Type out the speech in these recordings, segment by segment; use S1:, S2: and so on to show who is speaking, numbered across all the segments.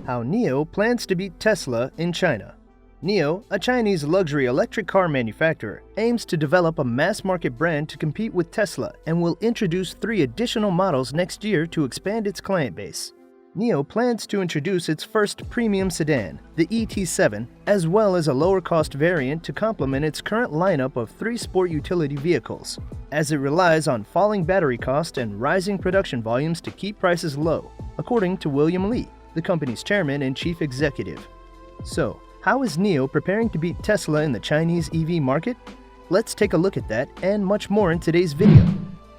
S1: How NIO plans to beat Tesla in China. NIO, a Chinese luxury electric car manufacturer, aims to develop a mass-market brand to compete with Tesla and will introduce 3 additional models next year to expand its client base. NIO plans to introduce its first premium sedan, the ET7, as well as a lower-cost variant to complement its current lineup of 3 sport utility vehicles, as it relies on falling battery cost and rising production volumes to keep prices low, according to William Li, the company's chairman and chief executive. So, how is NIO preparing to beat Tesla in the Chinese EV market? Let's take a look at that and much more in today's video.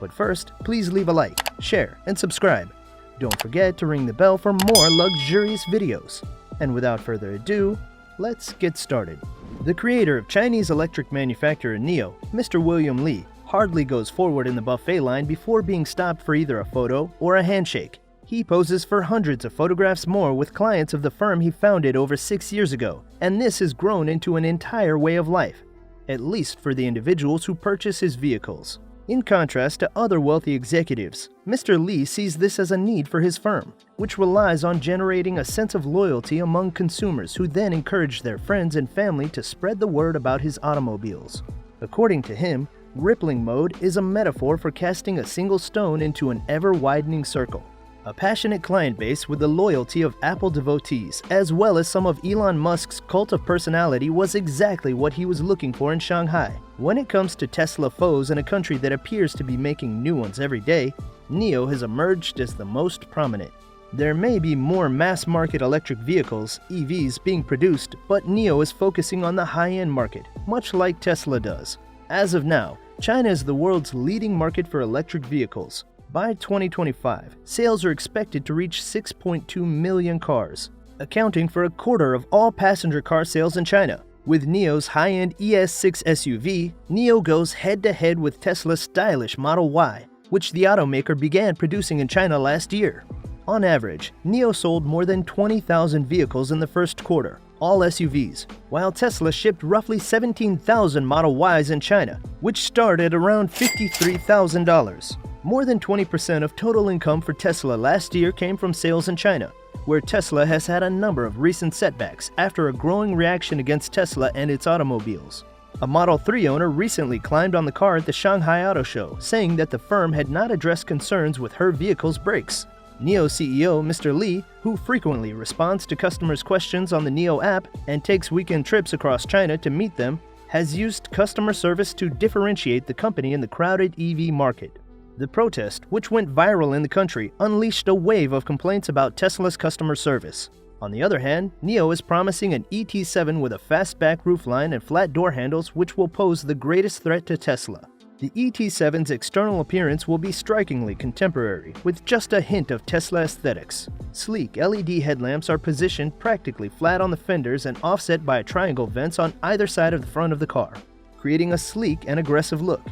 S1: But first, please leave a like, share, and subscribe. Don't forget to ring the bell for more luxurious videos. And without further ado, let's get started. The creator of Chinese electric manufacturer NIO, Mr. William Li, hardly goes forward in the buffet line before being stopped for either a photo or a handshake. He poses for hundreds of photographs more with clients of the firm he founded over 6 years ago, and this has grown into an entire way of life, at least for the individuals who purchase his vehicles. In contrast to other wealthy executives, Mr. Li sees this as a need for his firm, which relies on generating a sense of loyalty among consumers who then encourage their friends and family to spread the word about his automobiles. According to him, rippling mode is a metaphor for casting a single stone into an ever-widening circle. A passionate client base with the loyalty of Apple devotees, as well as some of Elon Musk's cult of personality, was exactly what he was looking for in Shanghai. When it comes to Tesla foes in a country that appears to be making new ones every day, NIO has emerged as the most prominent. There may be more mass-market electric vehicles, EVs, being produced, but NIO is focusing on the high-end market, much like Tesla does. As of now, China is the world's leading market for electric vehicles. By 2025, sales are expected to reach 6.2 million cars, accounting for a quarter of all passenger car sales in China. With NIO's high-end ES6 SUV, NIO goes head-to-head with Tesla's stylish Model Y, which the automaker began producing in China last year. On average, NIO sold more than 20,000 vehicles in the first quarter, all SUVs, while Tesla shipped roughly 17,000 Model Ys in China, which start at around $53,000. More than 20% of total income for Tesla last year came from sales in China, where Tesla has had a number of recent setbacks after a growing reaction against Tesla and its automobiles. A Model 3 owner recently climbed on the car at the Shanghai Auto Show, saying that the firm had not addressed concerns with her vehicle's brakes. NIO CEO Mr. Li, who frequently responds to customers' questions on the NIO app and takes weekend trips across China to meet them, has used customer service to differentiate the company in the crowded EV market. The protest, which went viral in the country, unleashed a wave of complaints about Tesla's customer service. On the other hand, NIO is promising an ET7 with a fastback roofline and flat door handles, which will pose the greatest threat to Tesla. The ET7's external appearance will be strikingly contemporary, with just a hint of Tesla aesthetics. Sleek LED headlamps are positioned practically flat on the fenders and offset by triangle vents on either side of the front of the car, creating a sleek and aggressive look.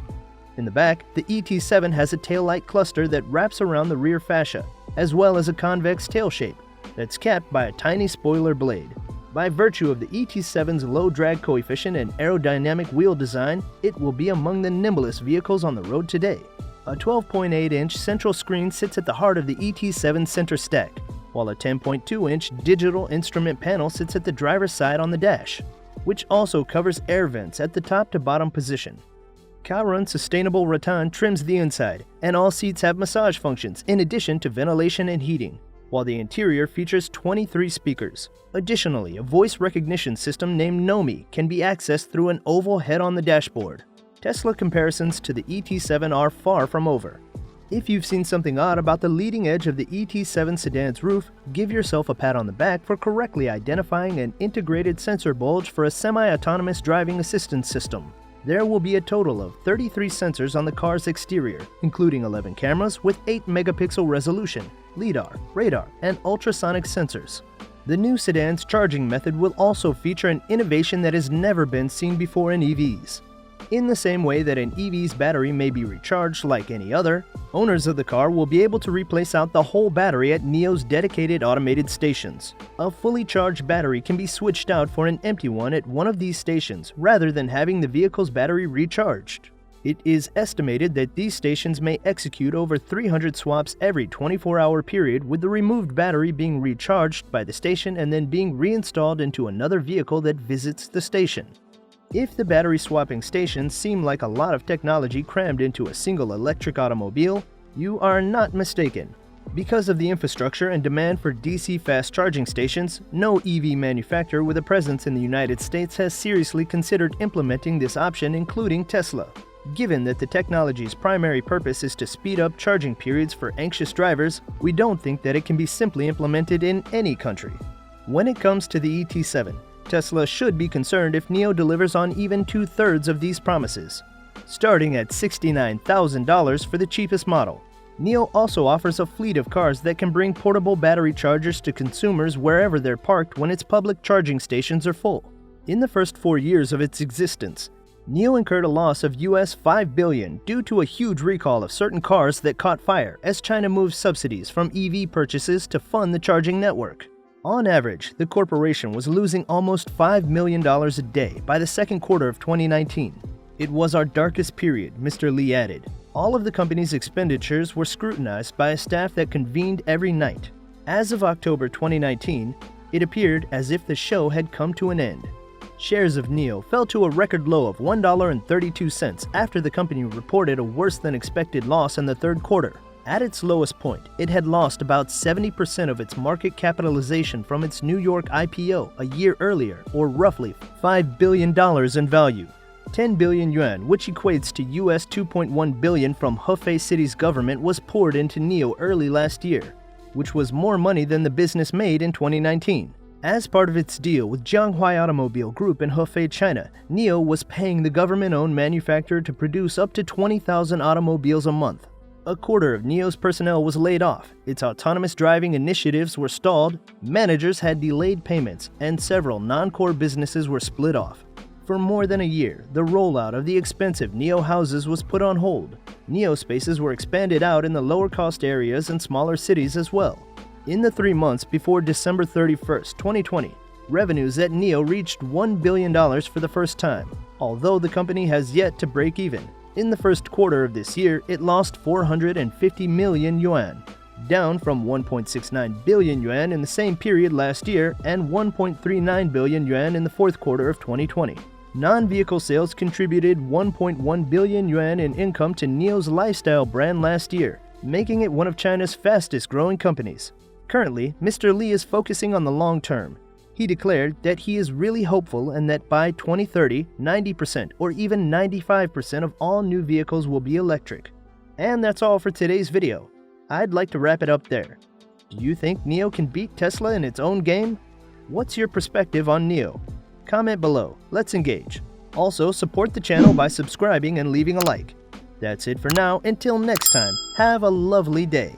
S1: In the back, the ET7 has a taillight cluster that wraps around the rear fascia, as well as a convex tail shape that's capped by a tiny spoiler blade. By virtue of the ET7's low drag coefficient and aerodynamic wheel design, it will be among the nimblest vehicles on the road today. A 12.8-inch central screen sits at the heart of the ET7 center stack, while a 10.2-inch digital instrument panel sits at the driver's side on the dash, which also covers air vents at the top to bottom position. Kaorun Sustainable Rattan trims the inside, and all seats have massage functions in addition to ventilation and heating, while the interior features 23 speakers. Additionally, a voice recognition system named Nomi can be accessed through an oval head on the dashboard. Tesla comparisons to the ET7 are far from over. If you've seen something odd about the leading edge of the ET7 sedan's roof, give yourself a pat on the back for correctly identifying an integrated sensor bulge for a semi-autonomous driving assistance system. There will be a total of 33 sensors on the car's exterior, including 11 cameras with 8-megapixel resolution, LiDAR, radar, and ultrasonic sensors. The new sedan's charging method will also feature an innovation that has never been seen before in EVs. In the same way that an EV's battery may be recharged like any other, owners of the car will be able to replace out the whole battery at NIO's dedicated automated stations. A fully charged battery can be switched out for an empty one at one of these stations rather than having the vehicle's battery recharged. It is estimated that these stations may execute over 300 swaps every 24-hour period, with the removed battery being recharged by the station and then being reinstalled into another vehicle that visits the station. If the battery swapping stations seem like a lot of technology crammed into a single electric automobile, you are not mistaken. Because of the infrastructure and demand for DC fast charging stations, no EV manufacturer with a presence in the United States has seriously considered implementing this option, including Tesla. Given that the technology's primary purpose is to speed up charging periods for anxious drivers, we don't think that it can be simply implemented in any country. When it comes to the ET7, Tesla should be concerned if NIO delivers on even 2/3 of these promises. Starting at $69,000 for the cheapest model, NIO also offers a fleet of cars that can bring portable battery chargers to consumers wherever they're parked when its public charging stations are full. In the first 4 years of its existence, NIO incurred a loss of US $5 billion due to a huge recall of certain cars that caught fire as China moved subsidies from EV purchases to fund the charging network. On average, the corporation was losing almost $5 million a day by the second quarter of 2019. It was our darkest period, Mr. Lee added. All of the company's expenditures were scrutinized by a staff that convened every night. As of October 2019, it appeared as if the show had come to an end. Shares of NIO fell to a record low of $1.32 after the company reported a worse-than-expected loss in the third quarter. At its lowest point, it had lost about 70% of its market capitalization from its New York IPO a year earlier, or roughly $5 billion in value. 10 billion yuan, which equates to US $2.1 billion from Hefei City's government, was poured into NIO early last year, which was more money than the business made in 2019. As part of its deal with Jianghuai Automobile Group in Hefei, China, NIO was paying the government-owned manufacturer to produce up to 20,000 automobiles a month. A quarter of NIO's personnel was laid off, its autonomous driving initiatives were stalled, managers had delayed payments, and several non-core businesses were split off. For more than a year, the rollout of the expensive NIO houses was put on hold. NIO spaces were expanded out in the lower-cost areas and smaller cities as well. In the 3 months before December 31, 2020, revenues at NIO reached $1 billion for the first time, although the company has yet to break even. In the first quarter of this year, it lost 450 million yuan, down from 1.69 billion yuan in the same period last year and 1.39 billion yuan in the fourth quarter of 2020. Non-vehicle sales contributed 1.1 billion yuan in income to NIO's lifestyle brand last year, making it one of China's fastest-growing companies. Currently, Mr. Lee is focusing on the long term. He declared that he is really hopeful and that by 2030, 90% or even 95% of all new vehicles will be electric. And that's all for today's video. I'd like to wrap it up there. Do you think NIO can beat Tesla in its own game? What's your perspective on NIO? Comment below. Let's engage. Also, support the channel by subscribing and leaving a like. That's it for now. Until next time, have a lovely day.